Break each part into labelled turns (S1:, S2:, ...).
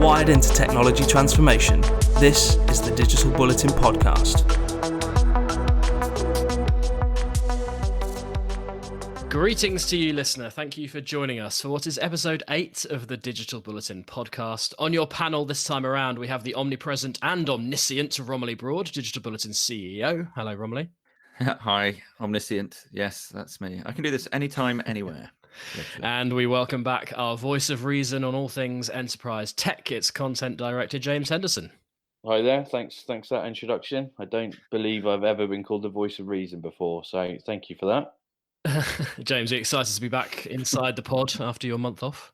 S1: wired into technology transformation, this is the Digital Bulletin Podcast.
S2: Greetings to you, listener. Thank you for joining us for what is episode 8 of the Digital Bulletin Podcast. On your panel this time around, we have the omnipresent and omniscient Romilly Broad, Digital Bulletin CEO. Hello, Romilly.
S3: Hi, omniscient. Yes, that's me. I can do this anytime, anywhere. Literally.
S2: And we welcome back our voice of reason on all things enterprise tech, its content director, James Henderson.
S4: Hi there. Thanks for that introduction. I don't believe I've ever been called the voice of reason before, so thank you for that.
S2: James, are you excited to be back inside the pod after your month off?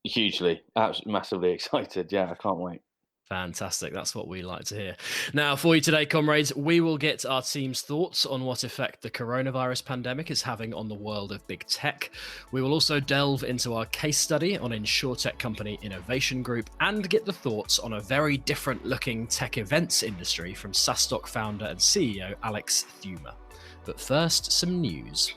S4: Hugely, absolutely, massively excited. Yeah, I can't wait.
S2: Fantastic. That's what we like to hear. Now, for you today, comrades, we will get our team's thoughts on what effect the coronavirus pandemic is having on the world of big tech. We will also delve into our case study on InsurTech company Innovation Group and get the thoughts on a very different looking tech events industry from SaaStock founder and CEO Alex Thumer. But first, some news.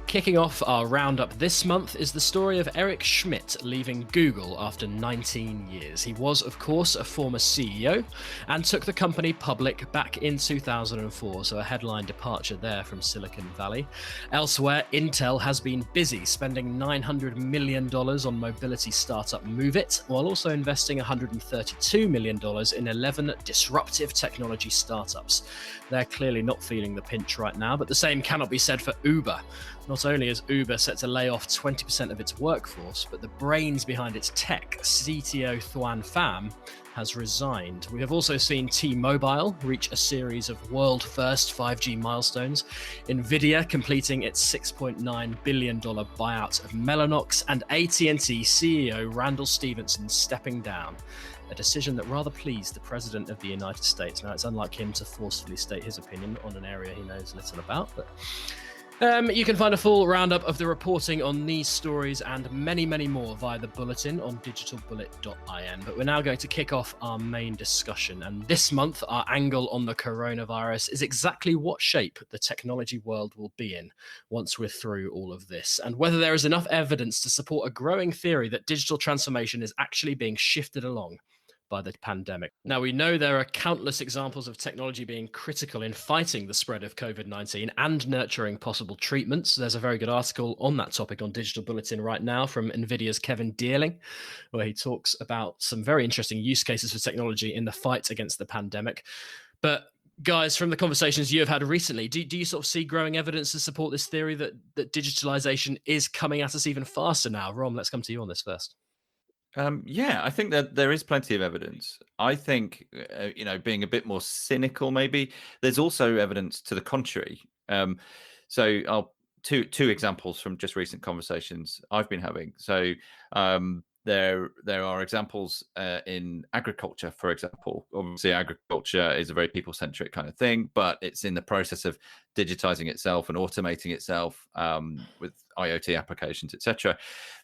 S2: Kicking off our roundup this month is the story of Eric Schmidt leaving Google after 19 years. He was, of course, a former CEO and took the company public back in 2004, so a headline departure there from Silicon Valley. Elsewhere, Intel has been busy spending $900 million on mobility startup MoveIt, while also investing $132 million in 11 disruptive technology startups. They're clearly not feeling the pinch right now, but the same cannot be said for Uber. Not only is Uber set to lay off 20% of its workforce, but the brains behind its tech, CTO Thuan Pham, has resigned. We have also seen T-Mobile reach a series of world-first 5G milestones, Nvidia completing its $6.9 billion buyout of Mellanox, and AT&T CEO Randall Stephenson stepping down. A decision that rather pleased the President of the United States. Now, it's unlike him to forcefully state his opinion on an area he knows little about, but you can find a full roundup of the reporting on these stories and many, many more via the bulletin on digitalbullet.in. But we're now going to kick off our main discussion. And this month, our angle on the coronavirus is exactly what shape the technology world will be in once we're through all of this, and whether there is enough evidence to support a growing theory that digital transformation is actually being shifted along by the pandemic. Now, we know there are countless examples of technology being critical in fighting the spread of COVID-19 and nurturing possible treatments. There's a very good article on that topic on Digital Bulletin right now from NVIDIA's Kevin Deerling, where he talks about some very interesting use cases for technology in the fight against the pandemic. But guys, from the conversations you have had recently, do you sort of see growing evidence to support this theory that digitalization is coming at us even faster now? Rom, let's come to you on this first.
S3: Yeah, I think that there is plenty of evidence. I think, being a bit more cynical, maybe there's also evidence to the contrary. So I'll two examples from just recent conversations I've been having. So there are examples in agriculture, for example. Obviously, agriculture is a very people-centric kind of thing, but it's in the process of digitizing itself and automating itself with IoT applications, etc.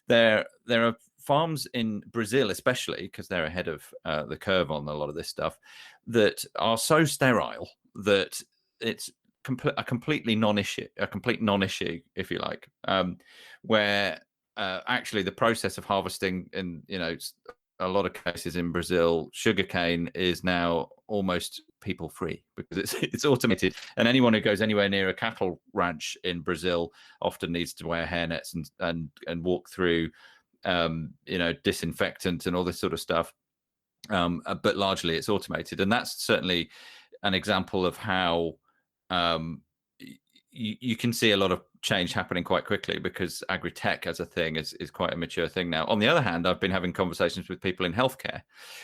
S3: There are farms in Brazil, especially because they're ahead of the curve on a lot of this stuff, that are so sterile that it's a complete non-issue, if you like, where actually the process of harvesting in a lot of cases in Brazil, sugarcane is now almost people free because it's automated, and anyone who goes anywhere near a cattle ranch in Brazil often needs to wear hairnets and walk through disinfectant and all this sort of stuff, but largely it's automated. And that's certainly an example of how you can see a lot of change happening quite quickly because agri-tech as a thing is quite a mature thing now. On the other hand, I've been having conversations with people in healthcare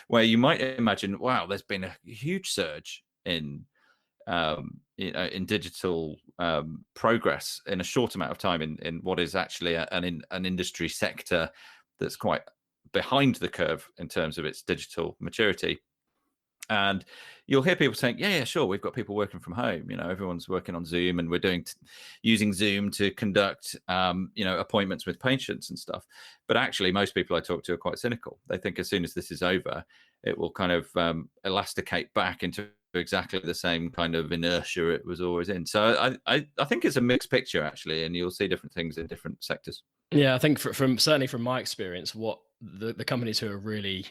S3: where you might imagine, wow, there's been a huge surge in digital progress in a short amount of time in what is actually an industry sector that's quite behind the curve in terms of its digital maturity. And you'll hear people saying, yeah, sure, we've got people working from home. Everyone's working on Zoom, and we're using Zoom to conduct, appointments with patients and stuff. But actually, most people I talk to are quite cynical. They think as soon as this is over, it will kind of elasticate back into exactly the same kind of inertia it was always in. So I think it's a mixed picture, actually, and you'll see different things in different sectors.
S2: Yeah, I think certainly from my experience, what the companies who are really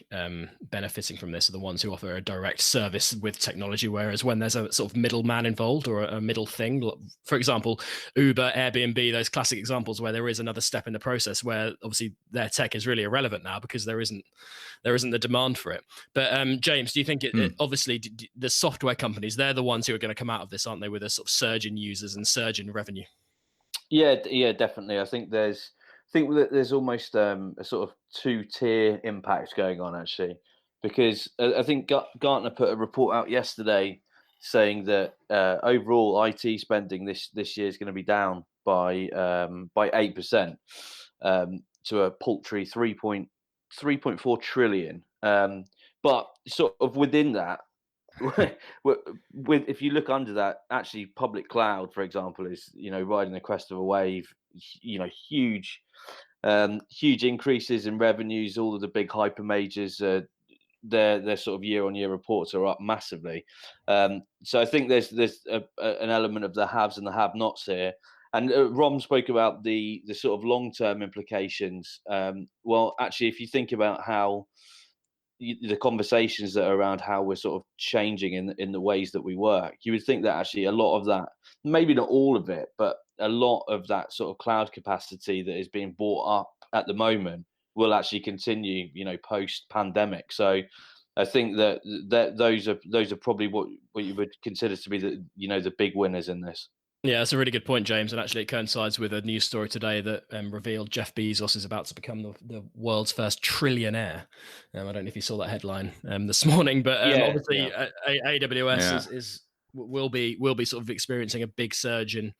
S2: benefiting from this are the ones who offer a direct service with technology, whereas when there's a sort of middleman involved or a middle thing, for example, Uber, Airbnb, those classic examples where there is another step in the process where obviously their tech is really irrelevant now because there isn't the demand for it. But James, do you think obviously the software companies, they're the ones who are going to come out of this, aren't they, with a sort of surge in users and surge in revenue?
S4: Yeah, definitely. I think there's almost a sort of two-tier impact going on, actually, because I think Gartner put a report out yesterday saying that overall IT spending this year is going to be down by 8%, to a paltry 3.4 trillion. But sort of within that, if you look under that, actually public cloud, for example, is riding the crest of a wave. Huge increases in revenues. All of the big hyper majors, their sort of year-on-year reports are up massively. So I think there's an element of the haves and the have-nots here. And Rom spoke about the sort of long-term implications. Well, actually, if you think about how the conversations that are around how we're sort of changing in the ways that we work, you would think that actually a lot of that, maybe not all of it, but a lot of that sort of cloud capacity that is being bought up at the moment will actually continue, post pandemic. So I think that those are probably what you would consider to be the big winners in this.
S2: Yeah, that's a really good point, James. And actually, it coincides with a news story today that revealed Jeff Bezos is about to become the world's first trillionaire. I don't know if you saw that headline this morning, but obviously AWS will be sort of experiencing a big surge in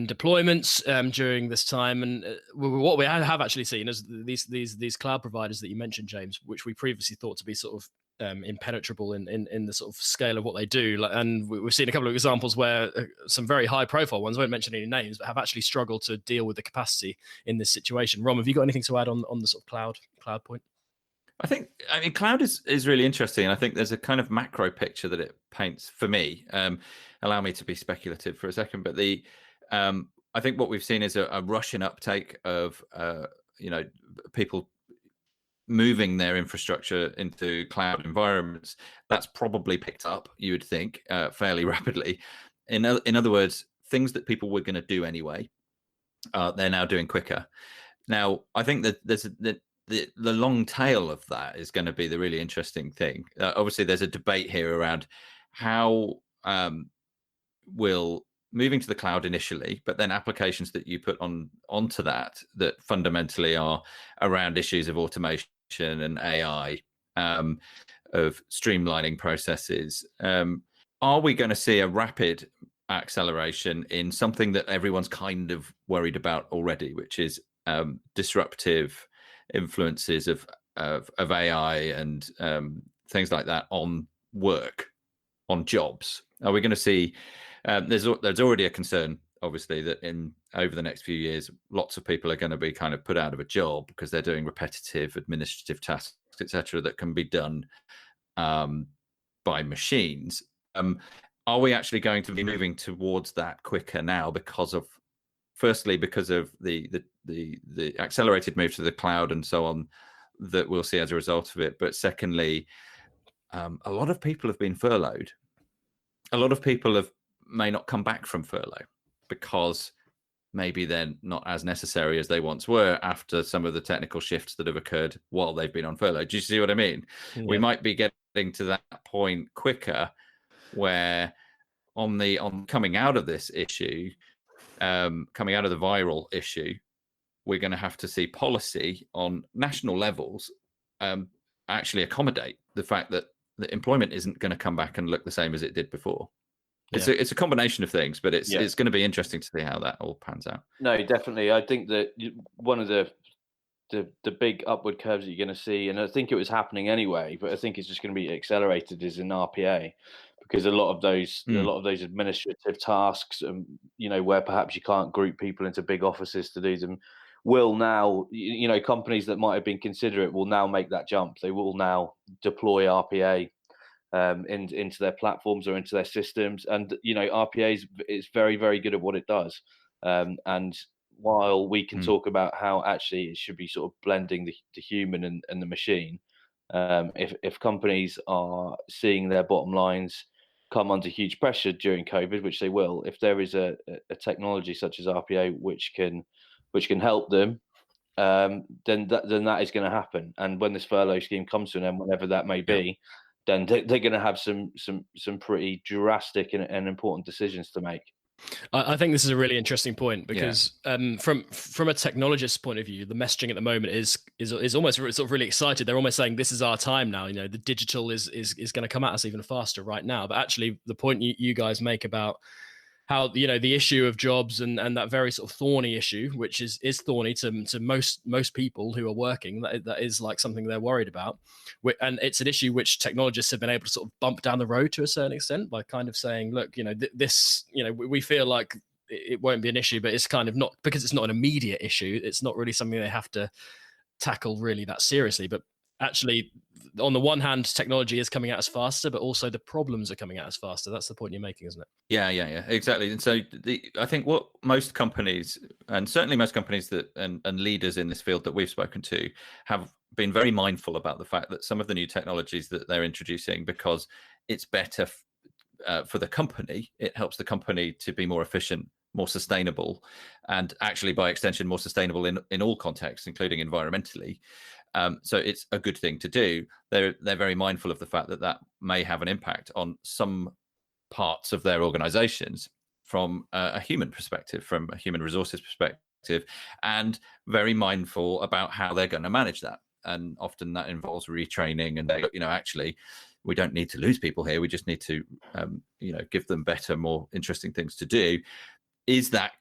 S2: deployments during this time. And what we have actually seen is these cloud providers that you mentioned, James, which we previously thought to be sort of impenetrable in the sort of scale of what they do, and we've seen a couple of examples where some very high profile ones, I won't mention any names, but have actually struggled to deal with the capacity in this situation. Rom, have you got anything to add on the sort of cloud point?
S3: I mean, cloud is really interesting. And I think there's a kind of macro picture that it paints for me. Allow me to be speculative for a second, but I think what we've seen is a Russian uptake of people moving their infrastructure into cloud environments. That's probably picked up, you would think, fairly rapidly. In other words, things that people were going to do anyway, they're now doing quicker. Now, I think that there's the long tail of that is going to be the really interesting thing. Obviously, there's a debate here around how will moving to the cloud initially, but then applications that you put onto that fundamentally are around issues of automation and AI, of streamlining processes. Are we going to see a rapid acceleration in something that everyone's kind of worried about already, which is disruptive influences of AI and things like that on work, on jobs? Are we going to see? There's already a concern, obviously, that over the next few years, lots of people are going to be kind of put out of a job because they're doing repetitive administrative tasks, etc., that can be done by machines. Are we actually going to be moving towards that quicker now because of the accelerated move to the cloud and so on that we'll see as a result of it? But secondly, a lot of people have been furloughed. A lot of people may not come back from furlough because maybe they're not as necessary as they once were after some of the technical shifts that have occurred while they've been on furlough. Do you see what I mean? Yeah. We might be getting to that point quicker where on coming out of this issue, coming out of the viral issue, we're going to have to see policy on national levels actually accommodate the fact that the employment isn't going to come back and look the same as it did before. It's a combination of things, but it's going to be interesting to see how that all pans out.
S4: No, definitely. I think that one of the big upward curves that you're going to see, and I think it was happening anyway, but I think it's just going to be accelerated, is in RPA, because a lot of those administrative tasks, where perhaps you can't group people into big offices to do them, will now, companies that might have been considerate will now make that jump. They will now deploy RPA into their platforms or into their systems. And RPA is very, very good at what it does. And while we can talk about how actually it should be sort of blending the human and the machine, if companies are seeing their bottom lines come under huge pressure during COVID, which they will, if there is a technology such as RPA which can help them, then that is going to happen. And when this furlough scheme comes to an end, whenever that may be, then they're going to have some pretty drastic and important decisions to make.
S2: I think this is a really interesting point because from a technologist's point of view, the messaging at the moment is almost sort of really excited. They're almost saying this is our time now. The digital is going to come at us even faster right now. But actually, the point you guys make about how the issue of jobs and that very sort of thorny issue, which is thorny to most people who are working, that is like something they're worried about, and it's an issue which technologists have been able to sort of bump down the road to a certain extent by kind of saying, look, this, we feel like it won't be an issue, but it's kind of not, because it's not an immediate issue. It's not really something they have to tackle really that seriously. But actually, on the one hand, technology is coming at us faster, but also the problems are coming at us faster. That's the point you're making, isn't it?
S3: Yeah, exactly. And so I think what most companies, and certainly most companies that and leaders in this field that we've spoken to, have been very mindful about the fact that some of the new technologies that they're introducing, because it's better for the company, it helps the company to be more efficient, more sustainable, and actually by extension more sustainable in all contexts, including environmentally. So it's a good thing to do. They're very mindful of the fact that may have an impact on some parts of their organizations from a human perspective, from a human resources perspective, and very mindful about how they're going to manage that. And often that involves retraining, and actually we don't need to lose people here. We just need to give them better, more interesting things to do. Is that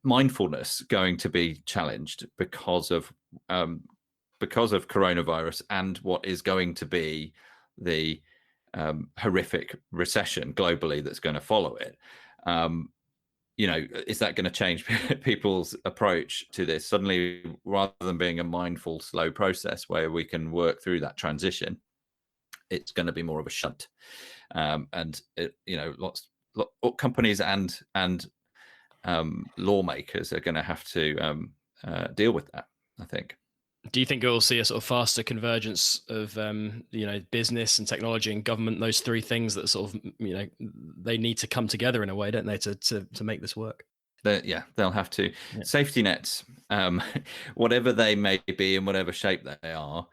S3: mindfulness going to be challenged because of coronavirus and what is going to be the horrific recession globally that's going to follow it? Is that going to change people's approach to this? Suddenly, rather than being a mindful, slow process where we can work through that transition, it's going to be more of a shunt. Lots companies and lawmakers are going to have to deal with that, I think.
S2: Do you think we'll see a sort of faster convergence of business and technology and government, those three things that sort of they need to come together in a way, don't they, to make this work?
S3: They'll have to. Yeah. Safety nets, whatever they may be in whatever shape they are,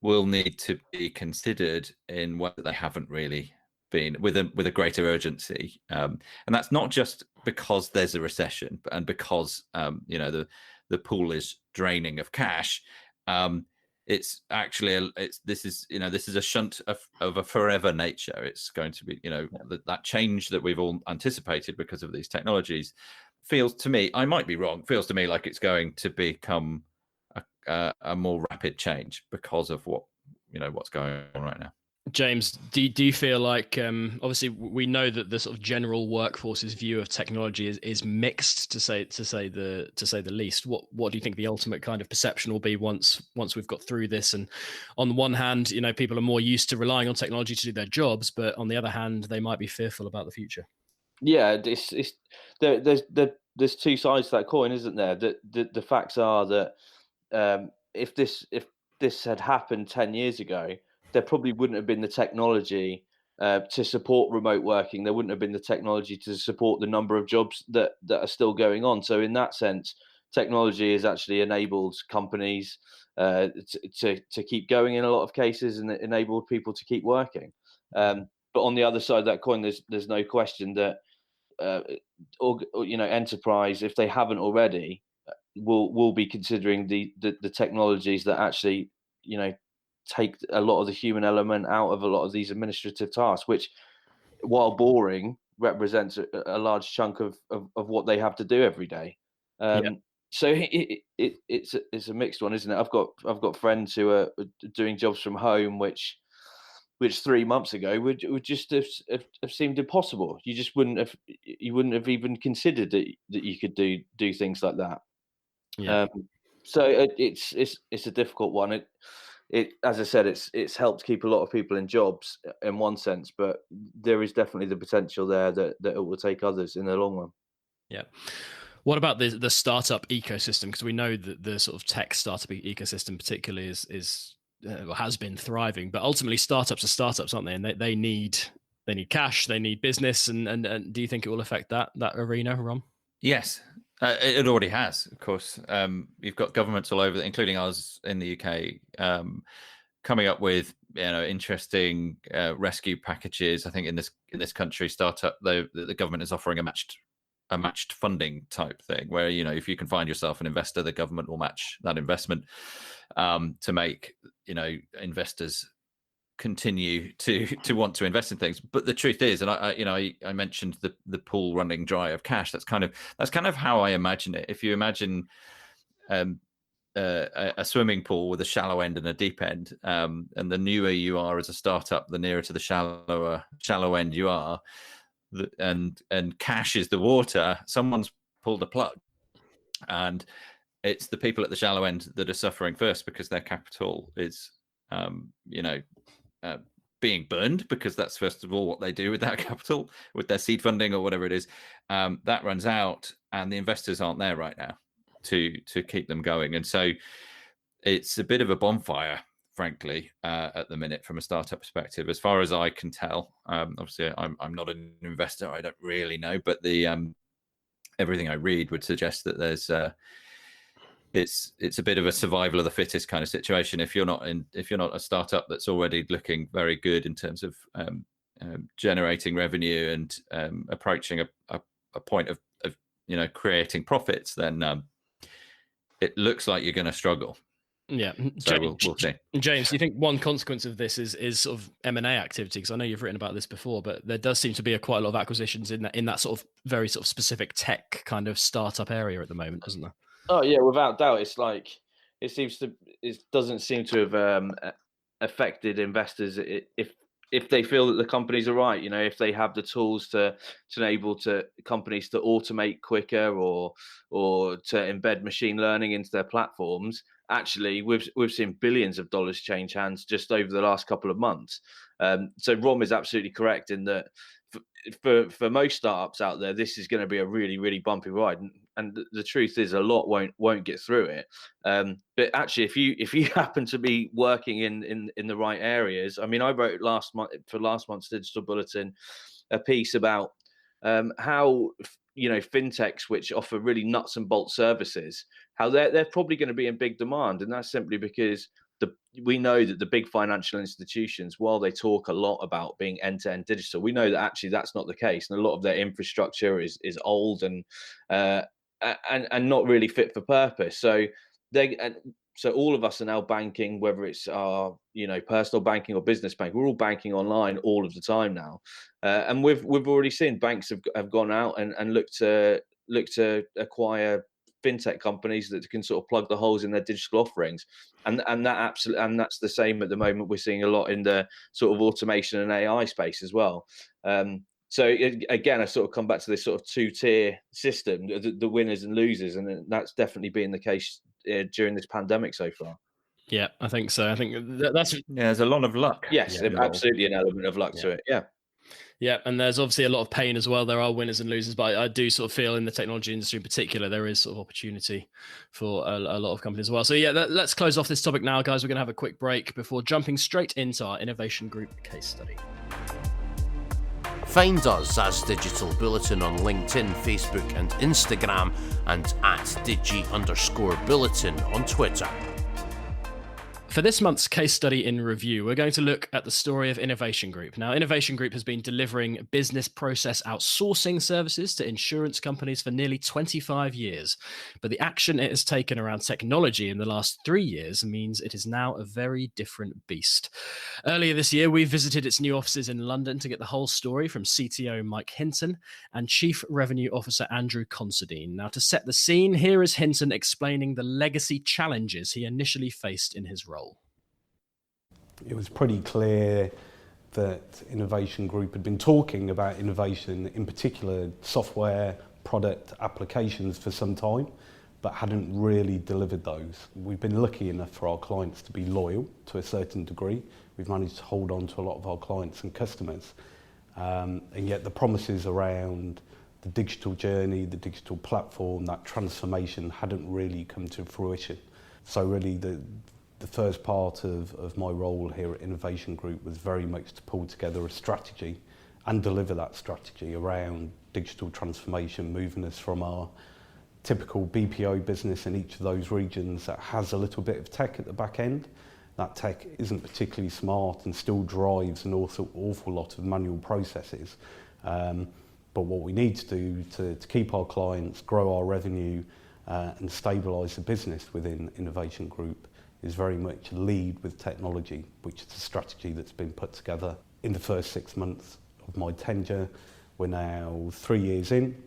S3: will need to be considered in what they haven't really been, with a greater urgency, and that's not just because there's a recession and because the pool is draining of cash. It's actually this is a shunt of a forever nature. It's going to be that change that we've all anticipated because of these technologies feels to me, I might be wrong, feels to me like it's going to become a more rapid change because of what's going on right now.
S2: James, do you feel like obviously we know that the sort of general workforce's view of technology is mixed, to say the least? What do you think the ultimate kind of perception will be once we've got through this? And on the one hand, people are more used to relying on technology to do their jobs, but on the other hand, they might be fearful about the future.
S4: Yeah, there's two sides to that coin, isn't there? The facts are that if this had happened 10 years ago, there probably wouldn't have been the technology to support remote working. There wouldn't have been the technology to support the number of jobs that are still going on. So in that sense, technology has actually enabled companies to keep going in a lot of cases, and enabled people to keep working. But on the other side of that coin, there's no question that enterprise, if they haven't already, will be considering the technologies that actually take a lot of the human element out of a lot of these administrative tasks, which, while boring, represents a large chunk of what they have to do every day. So it's a mixed one, isn't it? I've got friends who are doing jobs from home, which 3 months ago would just have seemed impossible. You wouldn't have even considered that you could do things like that. So it's a difficult one. as I said, it's helped keep a lot of people in jobs in one sense, but there is definitely the potential there that it will take others in the long run.
S2: Yeah. What about the startup ecosystem? Because we know that the sort of tech startup ecosystem particularly has been thriving, but ultimately startups are startups, aren't they? And they need cash, they need business, and do you think it will affect that arena, Ron?
S3: Yes, it already has, of course. You've got governments all over, including ours in the UK, coming up with interesting rescue packages. I think in this country, startup the government is offering a matched funding type thing, where if you can find yourself an investor, the government will match that investment to make investors continue to want to invest in things. But the truth is, and I mentioned the pool running dry of cash. That's kind of how I imagine it. If you imagine a swimming pool with a shallow end and a deep end, and the newer you are as a startup, the nearer to the shallow end you are, and cash is the water. Someone's pulled a plug, and it's the people at the shallow end that are suffering first, because their capital is being burned, because that's first of all what they do with that capital, with their seed funding or whatever it is. That runs out, and the investors aren't there right now to keep them going, and so it's a bit of a bonfire, frankly, at the minute from a startup perspective, as far as I can tell. Obviously, I'm not an investor; I don't really know, but the everything I read would suggest that there's it's a bit of a survival of the fittest kind of situation. If you're not a startup that's already looking very good in terms of generating revenue and approaching a point of creating profits, then it looks like you're going to struggle.
S2: Yeah,
S3: so we'll see.
S2: James, do you think one consequence of this is sort of M&A activity? Because I know you've written about this before, but there does seem to be quite a lot of acquisitions in that sort of very sort of specific tech kind of startup area at the moment, doesn't there?
S4: Oh yeah, without doubt. It's like it doesn't seem to have affected investors if they feel that the companies are right. If they have the tools to enable companies to automate quicker or to embed machine learning into their platforms. Actually, we've seen billions of dollars change hands just over the last couple of months. So Rom is absolutely correct in that for most startups out there, this is going to be a really, really bumpy ride. And the truth is, a lot won't get through it. But actually, if you happen to be working in the right areas, I mean, I wrote last month's Digital Bulletin a piece about how fintechs which offer really nuts and bolts services, how they're probably going to be in big demand, and that's simply because we know that the big financial institutions, while they talk a lot about being end-to-end digital, we know that actually that's not the case, and a lot of their infrastructure is old and not really fit for purpose. So all of us are now banking, whether it's our personal banking or business banking. We're all banking online all of the time now, and we've already seen banks have gone out and look to acquire fintech companies that can sort of plug the holes in their digital offerings, and that's the same at the moment. We're seeing a lot in the sort of automation and AI space as well. So again, I sort of come back to this sort of two-tier system, the winners and losers, and that's definitely been the case during this pandemic so far.
S2: Yeah, I think so. I think that's
S3: there's a lot of luck.
S4: Yes, absolutely an element of luck to it. Yeah.
S2: Yeah, and there's obviously a lot of pain as well. There are winners and losers, but I do sort of feel in the technology industry in particular, there is sort of opportunity for a lot of companies as well. So yeah, let's close off this topic now, guys. We're going to have a quick break before jumping straight into our Innovation Group case study.
S1: Find us as Digital Bulletin on LinkedIn, Facebook and Instagram, and at Digi_Bulletin on Twitter.
S2: For this month's case study in review, we're going to look at the story of Innovation Group. Now, Innovation Group has been delivering business process outsourcing services to insurance companies for nearly 25 years. But the action it has taken around technology in the last 3 years means it is now a very different beast. Earlier this year, we visited its new offices in London to get the whole story from CTO Mike Hinton and Chief Revenue Officer Andrew Considine. Now, to set the scene, here is Hinton explaining the legacy challenges he initially faced in his role.
S5: It was pretty clear that Innovation Group had been talking about innovation, in particular software, product applications for some time, but hadn't really delivered those. We've been lucky enough for our clients to be loyal to a certain degree. We've managed to hold on to a lot of our clients and customers. And yet the promises around the digital journey, the digital platform, that transformation hadn't really come to fruition. So really the first part of my role here at Innovation Group was very much to pull together a strategy and deliver that strategy around digital transformation, moving us from our typical BPO business in each of those regions that has a little bit of tech at the back end. That tech isn't particularly smart and still drives an awful lot of manual processes. But what we need to do to keep our clients, grow our revenue and stabilise the business within Innovation Group is very much lead with technology, which is a strategy that's been put together in the first 6 months of my tenure. We're now 3 years in.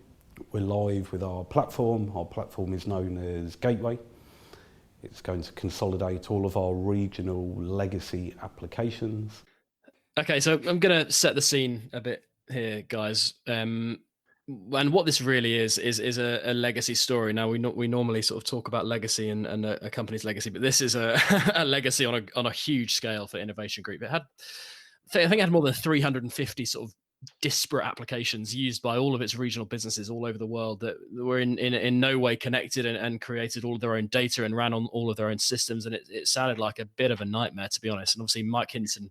S5: We're live with our platform. Our platform is known as Gateway. It's going to consolidate all of our regional legacy applications.
S2: Okay, so I'm going to set the scene a bit here, guys. And what this really is a legacy story. Now we normally sort of talk about legacy and a company's legacy, but this is a legacy on a huge scale for Innovation Group. I think it had more than 350 sort of disparate applications used by all of its regional businesses all over the world that were in no way connected and created all of their own data and ran on all of their own systems. And it sounded like a bit of a nightmare, to be honest. And obviously Mike Hinton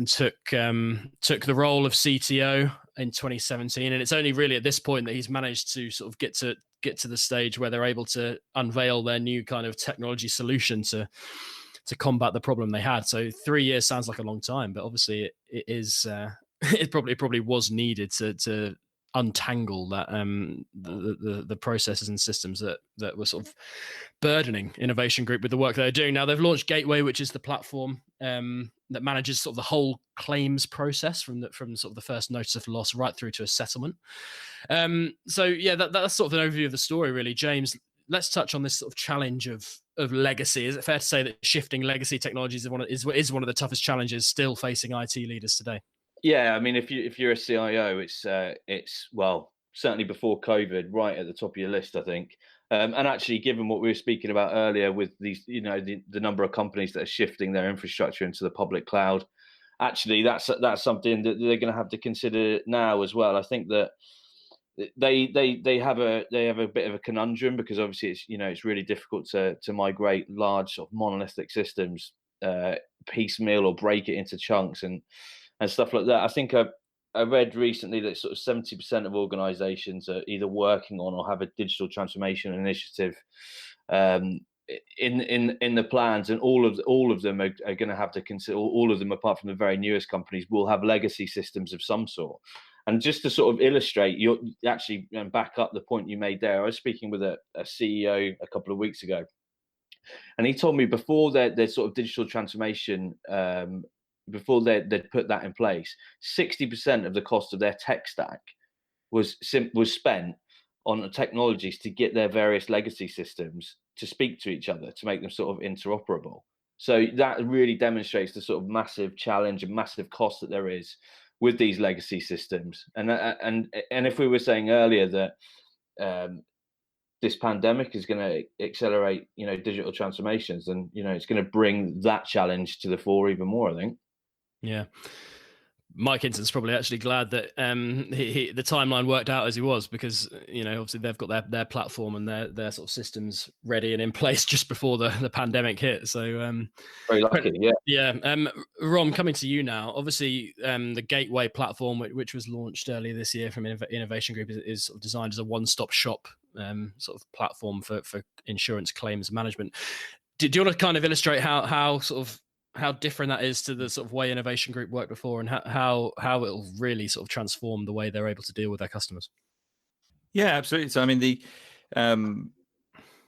S2: took the role of CTO in 2017, and it's only really at this point that he's managed to sort of get to the stage where they're able to unveil their new kind of technology solution to combat the problem they had. So 3 years sounds like a long time, but obviously it is. It probably was needed to untangle that the processes and systems that were sort of burdening Innovation Group with the work they're doing. Now they've launched Gateway, which is the platform that manages sort of the whole claims process from sort of the first notice of loss right through to a settlement. So yeah, that's sort of an overview of the story, really. James, let's touch on this sort of challenge of legacy. Is it fair to say that shifting legacy technologies is one of the toughest challenges still facing IT leaders today?
S4: Yeah, I mean, if you're a CIO, it's well, certainly before COVID, right at the top of your list, I think. And actually, given what we were speaking about earlier with these, the number of companies that are shifting their infrastructure into the public cloud, actually, that's something that they're going to have to consider now as well. I think that they have a bit of a conundrum because obviously it's really difficult to migrate large sort of monolithic systems piecemeal or break it into chunks and stuff like that. I think I read recently that sort of 70% of organizations are either working on or have a digital transformation initiative in the plans, and all of them are going to have to consider, all of them apart from the very newest companies will have legacy systems of some sort. And just to sort of illustrate, you actually back up the point you made there, I was speaking with a CEO a couple of weeks ago, and he told me before their sort of digital transformation, before they'd put that in place, 60% of the cost of their tech stack was spent on technologies to get their various legacy systems to speak to each other, to make them sort of interoperable. So that really demonstrates the sort of massive challenge and massive cost that there is with these legacy systems. And if we were saying earlier that this pandemic is going to accelerate, digital transformations, and it's going to bring that challenge to the fore even more, I think.
S2: Yeah. Mike Hinton's probably actually glad that the timeline worked out as he was, because obviously they've got their platform and their sort of systems ready and in place just before the pandemic hit. So
S4: very lucky, yeah.
S2: Ron, coming to you now. Obviously, the Gateway platform, which was launched earlier this year from Innovation Group, is sort of designed as a one-stop shop sort of platform for insurance claims management. Do you want to kind of illustrate how different that is to the sort of way Innovation Group worked before, and how it'll really sort of transform the way they're able to deal with their customers?
S3: Yeah, absolutely. So, I mean,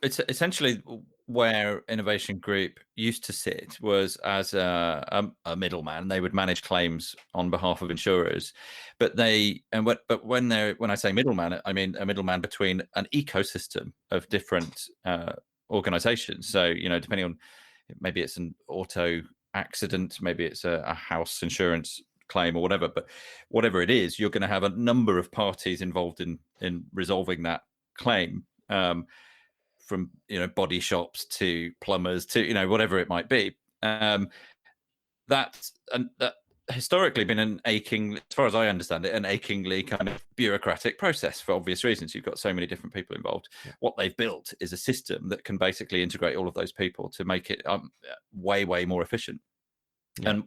S3: it's essentially where Innovation Group used to sit was as a middleman. They would manage claims on behalf of insurers, but when I say middleman, I mean a middleman between an ecosystem of different organizations. So, depending on, maybe it's an auto accident, maybe it's a house insurance claim or whatever, but whatever it is, you're going to have a number of parties involved in resolving that claim. from body shops to plumbers to whatever it might be. That historically been an aching, as far as I understand it, an achingly kind of bureaucratic process for obvious reasons. You've got so many different people involved. Yeah. What they've built is a system that can basically integrate all of those people to make it way more efficient. Yeah. And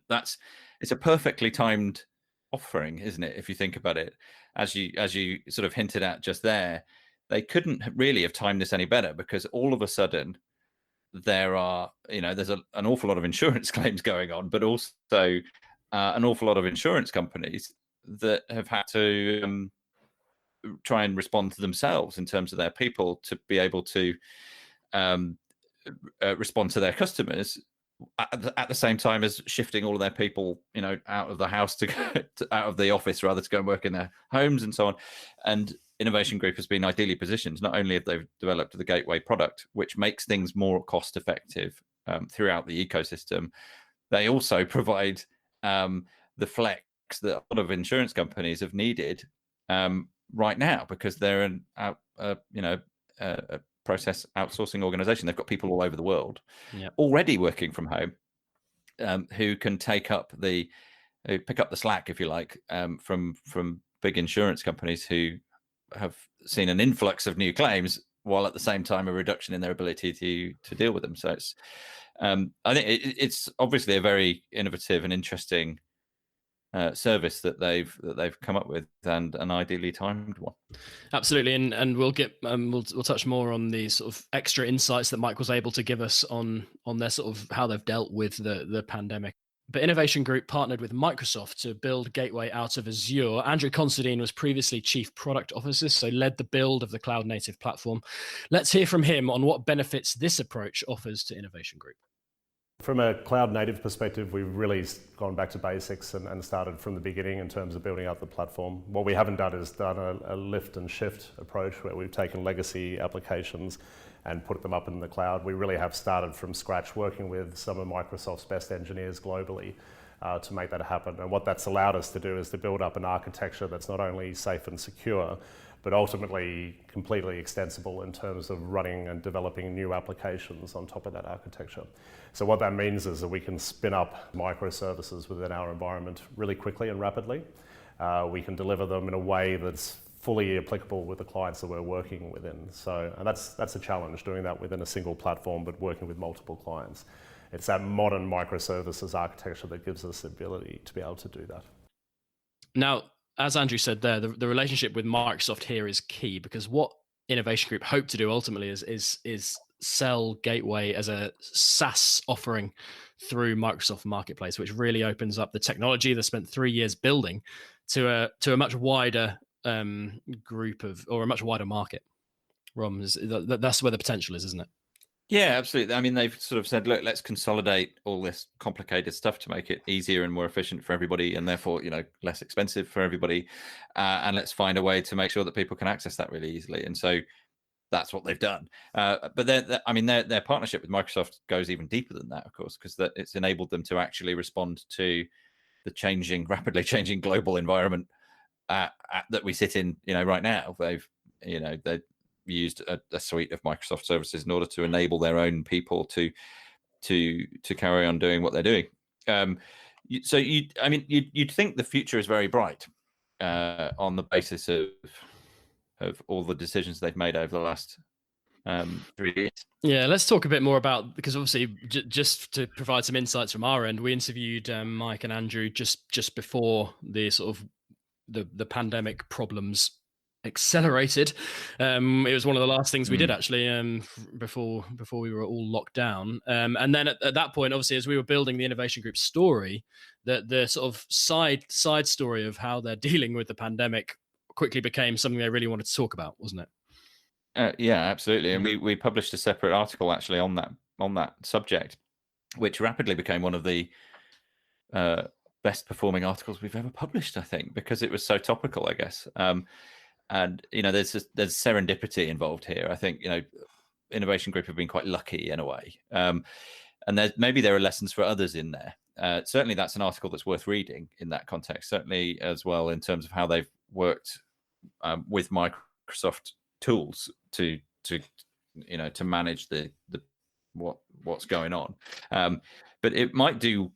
S3: it's a perfectly timed offering, isn't it? If you think about it, as you sort of hinted at just there, they couldn't really have timed this any better, because all of a sudden there are, there's an awful lot of insurance claims going on, but also an awful lot of insurance companies that have had to try and respond to themselves in terms of their people to be able to respond to their customers at the same time as shifting all of their people, out of the house out of the office rather, to go and work in their homes and so on. And Innovation Group has been ideally positioned. Not only have they developed the Gateway product, which makes things more cost effective throughout the ecosystem, they also provide the flex that a lot of insurance companies have needed right now, because they're a process outsourcing organization. They've got people all over the world already working from home, who can pick up the slack, if you like, from big insurance companies who have seen an influx of new claims, while at the same time a reduction in their ability to deal with them. So it's I think it's obviously a very innovative and interesting service that they've come up with, and an ideally timed one.
S2: Absolutely, and we'll get we'll touch more on the sort of extra insights that Mike was able to give us on their sort of how they've dealt with the pandemic. But Innovation Group partnered with Microsoft to build Gateway out of Azure. Andrew Considine was previously Chief Product Officer, so led the build of the cloud-native platform. Let's hear from him on what benefits this approach offers to Innovation Group.
S6: From a cloud-native perspective, we've really gone back to basics and started from the beginning in terms of building out the platform. What we haven't done is done a lift and shift approach, where we've taken legacy applications and put them up in the cloud. We really have started from scratch, working with some of Microsoft's best engineers globally to make that happen. And what that's allowed us to do is to build up an architecture that's not only safe and secure, but ultimately completely extensible in terms of running and developing new applications on top of that architecture. So what that means is that we can spin up microservices within our environment really quickly and rapidly. We can deliver them in a way that's fully applicable with the clients that we're working within. So, and that's a challenge, doing that within a single platform, but working with multiple clients. It's that modern microservices architecture that gives us the ability to be able to do that.
S2: Now, as Andrew said there, the relationship with Microsoft here is key, because what Innovation Group hope to do ultimately is sell Gateway as a SaaS offering through Microsoft Marketplace, which really opens up the technology they spent 3 years building to a much wider group of, or a much wider market. Rom, that's where the potential is, isn't it?
S3: Yeah, absolutely. I mean, they've sort of said, look, let's consolidate all this complicated stuff to make it easier and more efficient for everybody, and therefore, less expensive for everybody. And let's find a way to make sure that people can access that really easily. And so that's what they've done. But their partnership with Microsoft goes even deeper than that, of course, because it's enabled them to actually respond to the rapidly changing global environment that we sit in, right now. They've used a suite of Microsoft services in order to enable their own people to carry on doing what they're doing. So you'd think the future is very bright on the basis of all the decisions they've made over the last 3 years.
S2: Yeah, let's talk a bit more about, because obviously just to provide some insights from our end, we interviewed Mike and Andrew just before the sort of the pandemic problems accelerated. It was one of the last things we did actually before we were all locked down. And then at that point, obviously, as we were building the Innovation Group story, the sort of side story of how they're dealing with the pandemic quickly became something they really wanted to talk about, wasn't it?
S3: Yeah, absolutely. And we published a separate article actually on that subject, which rapidly became one of the best performing articles we've ever published, I think, because it was so topical, I guess. And there's serendipity involved here. I think Innovation Group have been quite lucky in a way, and maybe there are lessons for others in there. Certainly, that's an article that's worth reading in that context. Certainly, as well in terms of how they've worked with Microsoft tools to to manage the what's going on. But it might do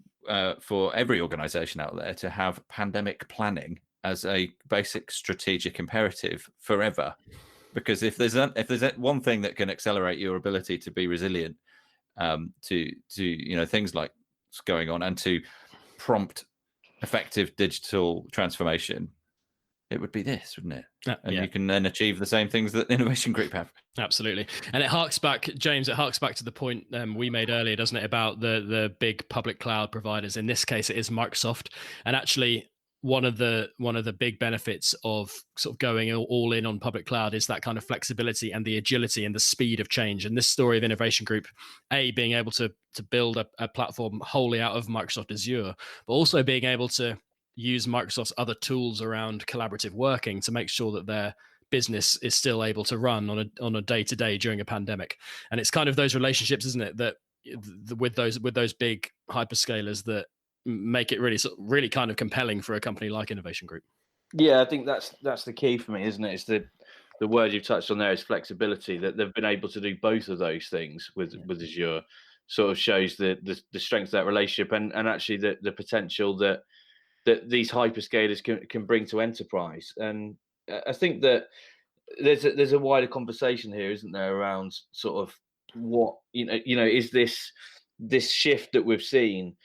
S3: for every organization out there to have pandemic planning as a basic strategic imperative forever. Because if there's one thing that can accelerate your ability to be resilient to things like what's going on and to prompt effective digital transformation, it would be this, wouldn't it? And you can then achieve the same things that Innovation Group have.
S2: Absolutely. And it harks back, James, to the point we made earlier, doesn't it, about the big public cloud providers. In this case, it is Microsoft. And actually, one of the big benefits of sort of going all in on public cloud is that kind of flexibility and the agility and the speed of change. And this story of Innovation Group, being able to build a platform wholly out of Microsoft Azure, but also being able to use Microsoft's other tools around collaborative working to make sure that their business is still able to run on a day-to-day during a pandemic. And it's kind of those relationships, isn't it, that with those big hyperscalers that make it really kind of compelling for a company like Innovation Group.
S4: Yeah, I think that's the key for me, isn't it? It's the word you've touched on there is flexibility, that they've been able to do both of those things with Azure. Sort of shows the strength of that relationship and actually the potential that these hyperscalers can bring to enterprise. And I think that there's a wider conversation here, isn't there, around sort of what is this shift that we've seen,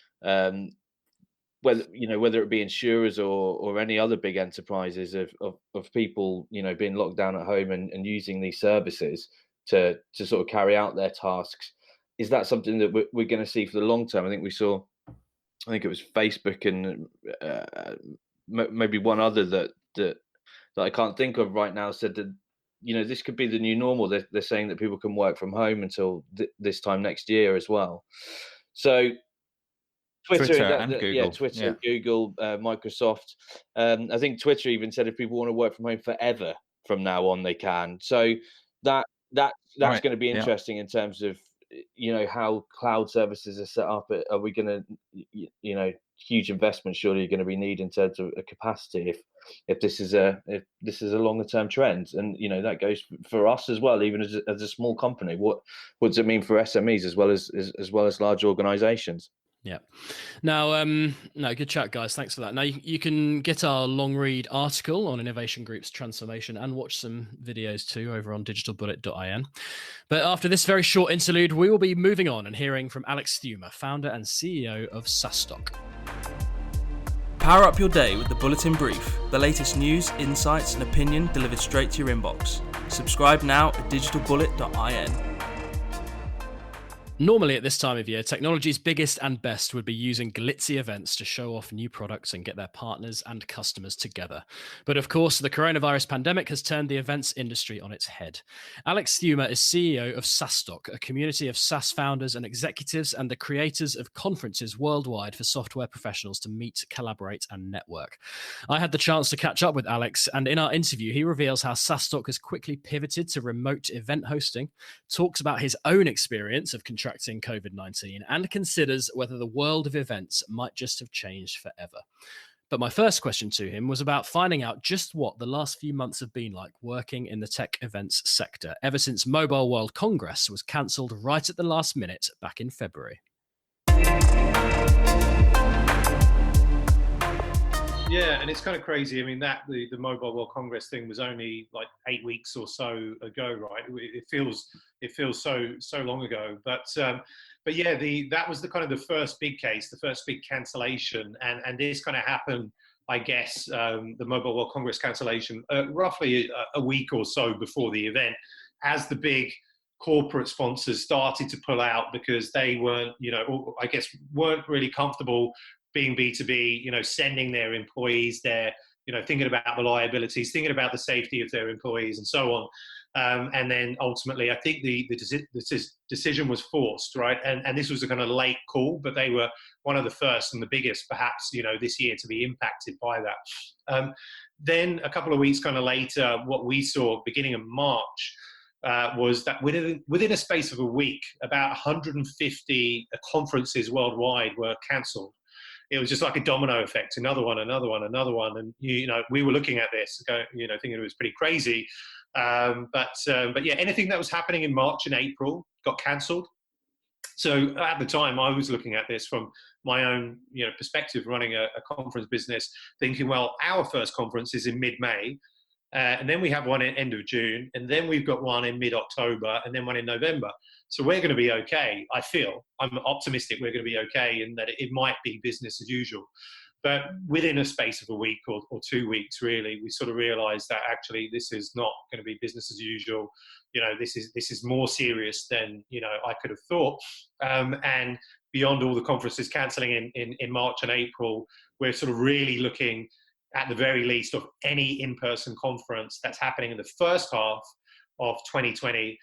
S4: whether it be insurers or any other big enterprises of people being locked down at home and using these services to sort of carry out their tasks. Is that something that we're going to see for the long term? I think it was Facebook and maybe one other that I can't think of right now said that this could be the new normal. They're saying that people can work from home until this time next year as well. So Twitter and Google, Google, Microsoft. I think Twitter even said if people want to work from home forever from now on, they can. So that's right. Going to be interesting in terms of how cloud services are set up. Are we going to huge investment surely are going to be needed in terms of a capacity if this is a longer term trend, and that goes for us as well, even as a small company. What does it mean for SMEs as well as large organizations?
S2: Yeah. Now, no, good chat, guys. Thanks for that. Now, you can get our long read article on Innovation Group's transformation and watch some videos too over on digitalbullet.in. But after this very short interlude, we will be moving on and hearing from Alex Thumer, founder and CEO of SaaStock.
S7: Power up your day with the Bulletin Brief, the latest news, insights, and opinion delivered straight to your inbox. Subscribe now at digitalbullet.in.
S2: Normally at this time of year, technology's biggest and best would be using glitzy events to show off new products and get their partners and customers together. But of course, the coronavirus pandemic has turned the events industry on its head. Alex Thumer is CEO of SaaStock, a community of SaaS founders and executives and the creators of conferences worldwide for software professionals to meet, collaborate, and network. I had the chance to catch up with Alex, and in our interview, he reveals how SaaStock has quickly pivoted to remote event hosting, talks about his own experience of contracting COVID-19, and considers whether the world of events might just have changed forever. But my first question to him was about finding out just what the last few months have been like working in the tech events sector, ever since Mobile World Congress was cancelled right at the last minute back in February.
S8: Yeah, and it's kind of crazy. I mean, the Mobile World Congress thing was only like 8 weeks or so ago, right? It feels so long ago. But yeah, that was the kind of the first big case, the first big cancellation, and this kind of happened, I guess, the Mobile World Congress cancellation roughly a week or so before the event, as the big corporate sponsors started to pull out because they weren't, I guess, weren't really comfortable being B2B, sending their employees there, thinking about the liabilities, thinking about the safety of their employees and so on. And then ultimately, I think the decision was forced, right? And this was a kind of late call, but they were one of the first and the biggest, perhaps, this year to be impacted by that. Then a couple of weeks kind of later, what we saw beginning of March was that within a space of a week, about 150 conferences worldwide were cancelled. It was just like a domino effect, another one. And, we were looking at this, thinking it was pretty crazy. But yeah, anything that was happening in March and April got cancelled. So at the time, I was looking at this from my own, perspective, running a conference business, thinking, well, our first conference is in mid-May, and then we have one in end of June, and then we've got one in mid-October, and then one in November. So we're going to be okay. I feel I'm optimistic we're going to be okay, and that it might be business as usual. But within a space of a week or 2 weeks, really, we sort of realised that actually this is not going to be business as usual. This is more serious than I could have thought. And beyond all the conferences cancelling in March and April, we're sort of really looking at the very least of any in-person conference that's happening in the first half of 2020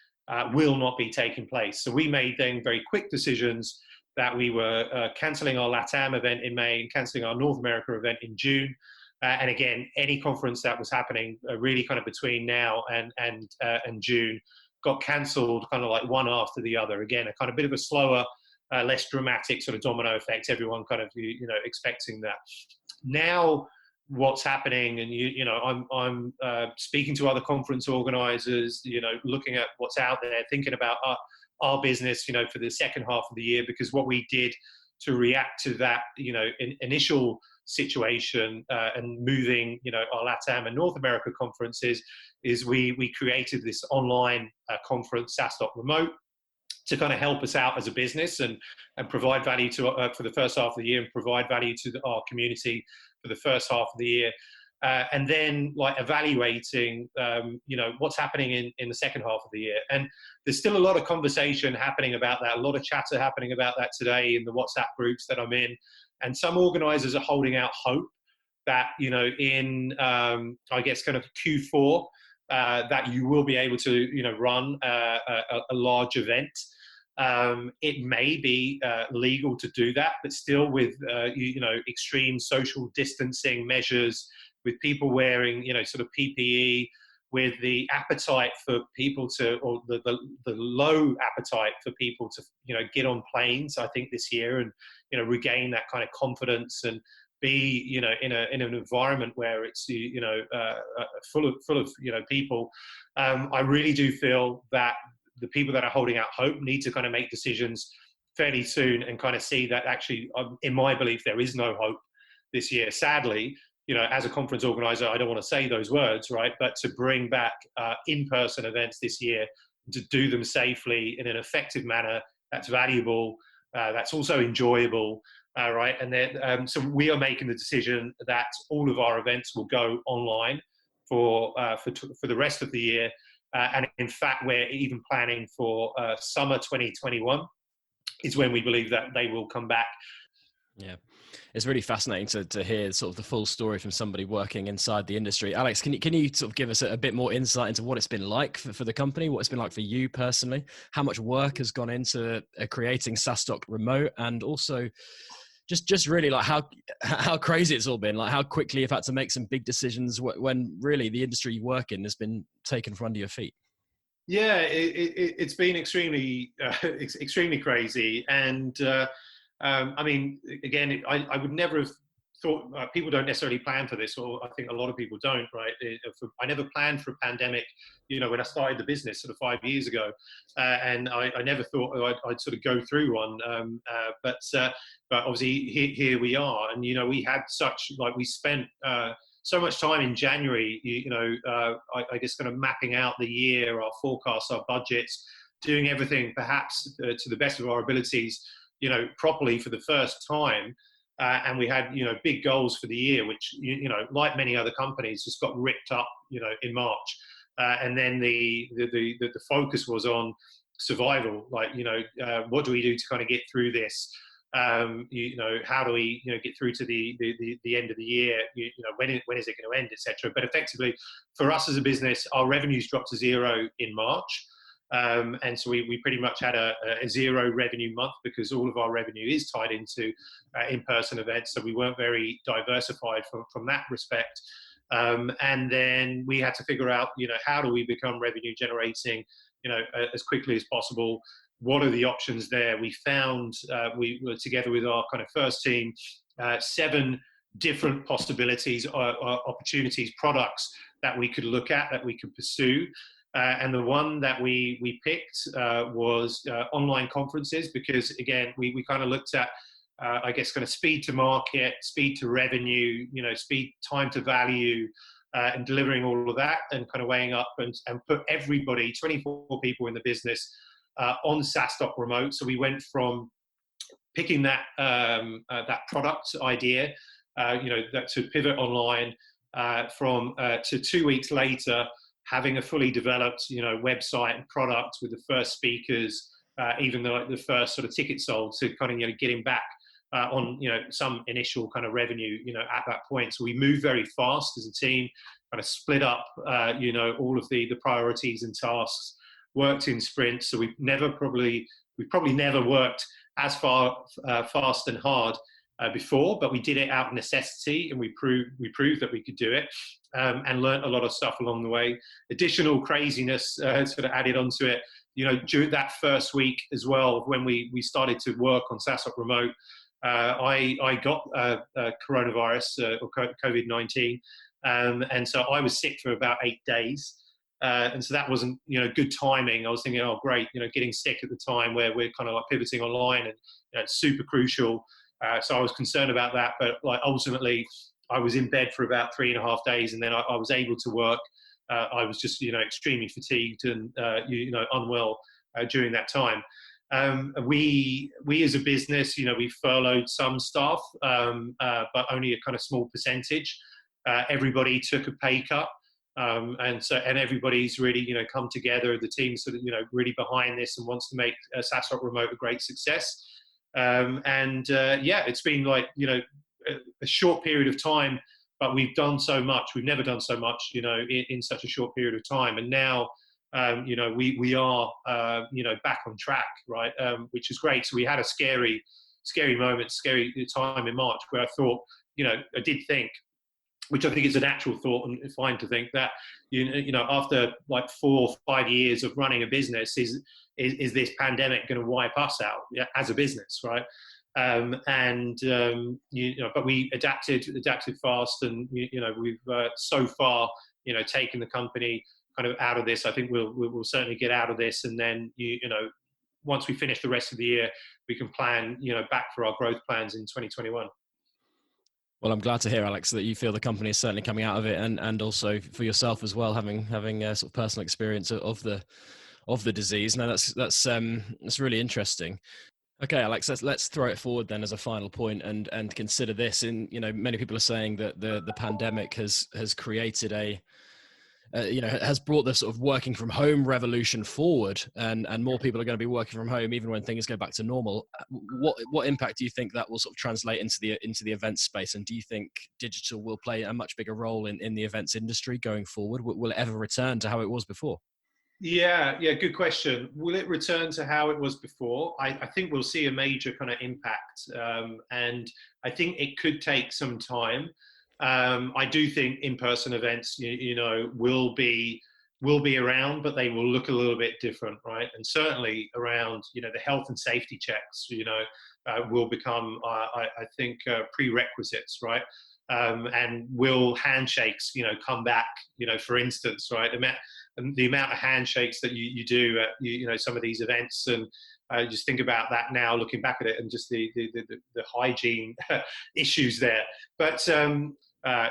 S8: will not be taking place. So we made then very quick decisions that we were cancelling our LATAM event in May and cancelling our North America event in June. And again, any conference that was happening really kind of between now and June got cancelled kind of like one after the other. Again, a kind of bit of a slower, less dramatic sort of domino effect. Everyone kind of, expecting that. Now, what's happening, and I'm speaking to other conference organisers, looking at what's out there, thinking about our business, for the second half of the year, because what we did to react to that, initial situation and moving, our LATAM and North America conferences is we created this online conference, SaaS.remote, to kind of help us out as a business and provide value to for the first half of the year and provide value to our community for the first half of the year. And then evaluating, what's happening in the second half of the year. And there's still a lot of conversation happening about that, a lot of chatter happening about that today in the WhatsApp groups that I'm in. And some organisers are holding out hope that, in, I guess, kind of Q4, that you will be able to, run a large event. It may be legal to do that, but still with, extreme social distancing measures, with people wearing, sort of PPE, with the appetite for people to, or the low appetite for people to, get on planes, I think, this year and, regain that kind of confidence and be, in an environment where it's, full of, people. I really do feel that the people that are holding out hope need to kind of make decisions fairly soon and kind of see that actually, in my belief, there is no hope this year. Sadly, as a conference organizer, I don't want to say those words, right? But to bring back in-person events this year, to do them safely in an effective manner, that's valuable, that's also enjoyable, right? And then, so we are making the decision that all of our events will go online for the rest of the year. And in fact, we're even planning for summer 2021 is when we believe that they will come back.
S2: Yeah, it's really fascinating to hear sort of the full story from somebody working inside the industry. Alex, can you sort of give us a bit more insight into what it's been like for the company, what it's been like for you personally, how much work has gone into creating SaaS.remote, and also just really like how crazy it's all been, like how quickly you've had to make some big decisions when really the industry you work in has been taken from under your feet?
S8: Yeah, it's been extremely crazy. And I mean, again, I would never have thought, people don't necessarily plan for this, or I think a lot of people don't, right? I never planned for a pandemic, when I started the business sort of 5 years ago. And I never thought I'd sort of go through one. But obviously here we are. And, we had we spent so much time in January, I guess kind of mapping out the year, our forecasts, our budgets, doing everything perhaps to the best of our abilities, properly for the first time. And we had, big goals for the year, which, like many other companies, just got ripped up, in March. And then the focus was on survival. What do we do to kind of get through this? How do we, get through to the end of the year? When is it going to end, etc. But effectively, for us as a business, our revenues dropped to zero in March. And so we pretty much had a zero revenue month because all of our revenue is tied into in-person events. So we weren't very diversified from that respect. And then we had to figure out, how do we become revenue generating, as quickly as possible? What are the options there? We found, we were together with our kind of first team, 7 different possibilities, opportunities, products that we could look at, that we could pursue. And the one that we picked was online conferences, because again, we kind of looked at, I guess, kind of speed to market, speed to revenue, speed, time to value, and delivering all of that, and kind of weighing up and put everybody, 24 people in the business, on SaaS.remote. So we went from picking that product idea, that to pivot online, to 2 weeks later, having a fully developed, website and product with the first speakers, even the first sort of ticket sold, to kind of, getting back on, some initial kind of revenue, at that point. So we moved very fast as a team, kind of split up, all of the priorities and tasks, worked in sprints. So we've probably never worked as fast and hard before, but we did it out of necessity, and we proved that we could do it, and learned a lot of stuff along the way. Additional craziness sort of added onto it, during that first week as well, when we started to work on SaaS.remote. I got coronavirus or COVID-19, and so I was sick for about 8 days. And so that wasn't, good timing. I was thinking, oh, great, getting sick at the time where we're kind of like pivoting online, and it's super crucial. So I was concerned about that, but like ultimately I was in bed for about 3.5 days, and then I was able to work. I was just, extremely fatigued and, unwell during that time. We as a business, we furloughed some staff, but only a kind of small percentage. Everybody took a pay cut. And everybody's really, come together. The team's sort of, really behind this and wants to make SaaS.remote a great success. It's been like, a short period of time, but we've done so much. We've never done so much, in such a short period of time. And now, we are, back on track, right? Which is great. So we had a scary moment, scary time in March where I thought, I did think, which I think is a natural thought and fine to think, that, after like 4 or 5 years of running a business, is this pandemic going to wipe us out as a business, right? But we adapted fast, and we've so far taken the company kind of out of this. I think we'll certainly get out of this, and then once we finish the rest of the year, we can plan back for our growth plans in 2021.
S2: Well, I'm glad to hear, Alex, that you feel the company is certainly coming out of it, and also for yourself as well, having a sort of personal experience of the disease. Now that's really interesting. Okay, Alex, let's throw it forward then as a final point, and consider this. Many people are saying that the pandemic has created has brought the sort of working from home revolution forward, and more people are going to be working from home even when things go back to normal. What impact do you think that will sort of translate into the events space? And do you think digital will play a much bigger role in the events industry going forward? Will it ever return to how it was before?
S8: Yeah, good question. Will it return to how it was before? I think we'll see a major kind of impact, and I think it could take some time. I do think in-person events, will be around, but they will look a little bit different, right? And certainly around, the health and safety checks, will become, I think, prerequisites, right? And will handshakes, come back, for instance, right? The amount of handshakes that you do at, some of these events, and just think about that now, looking back at it, and just the hygiene issues there. But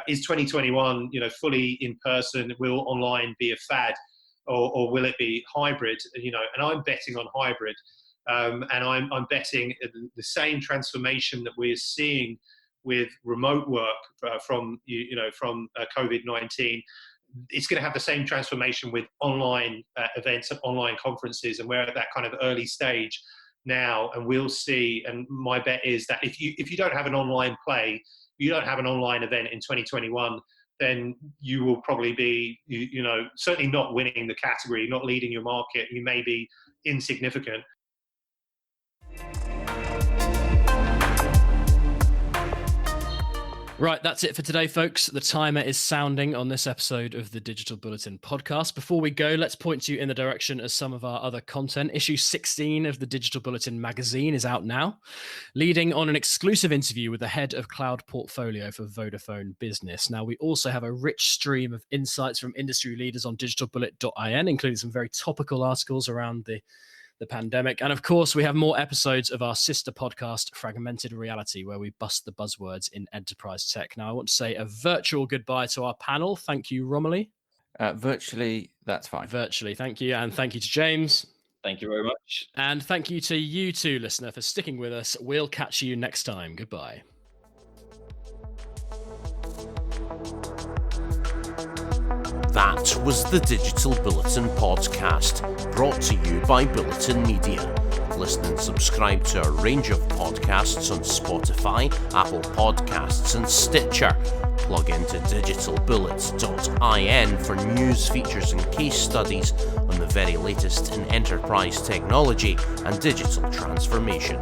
S8: is 2021, fully in person? Will online be a fad, or will it be hybrid? And I'm betting on hybrid, and I'm betting the same transformation that we're seeing with remote work from COVID-19. It's going to have the same transformation with online events and online conferences, and we're at that kind of early stage now, and we'll see. And my bet is that if you don't have an online play, you don't have an online event in 2021, then you will probably be, certainly not winning the category, not leading your market. You may be insignificant.
S2: Right, that's it for today, folks. The timer is sounding on this episode of the Digital Bulletin Podcast. Before we go, let's point you in the direction of some of our other content. Issue 16 of the Digital Bulletin magazine is out now, leading on an exclusive interview with the head of cloud portfolio for Vodafone Business. Now, we also have a rich stream of insights from industry leaders on digitalbullet.in, including some very topical articles around the pandemic. And of course, we have more episodes of our sister podcast, Fragmented Reality, where we bust the buzzwords in enterprise tech. Now, I want to say a virtual goodbye to our panel. Thank you, Romilly.
S3: Virtually, that's fine.
S2: Virtually, thank you. And thank you to James.
S4: Thank you very much.
S2: And thank you to you too, listener, for sticking with us. We'll catch you next time. Goodbye.
S1: That was the Digital Bulletin Podcast, brought to you by Bulletin Media. Listen and subscribe to a range of podcasts on Spotify, Apple Podcasts and Stitcher. Plug into digitalbullet.in for news, features and case studies on the very latest in enterprise technology and digital transformation.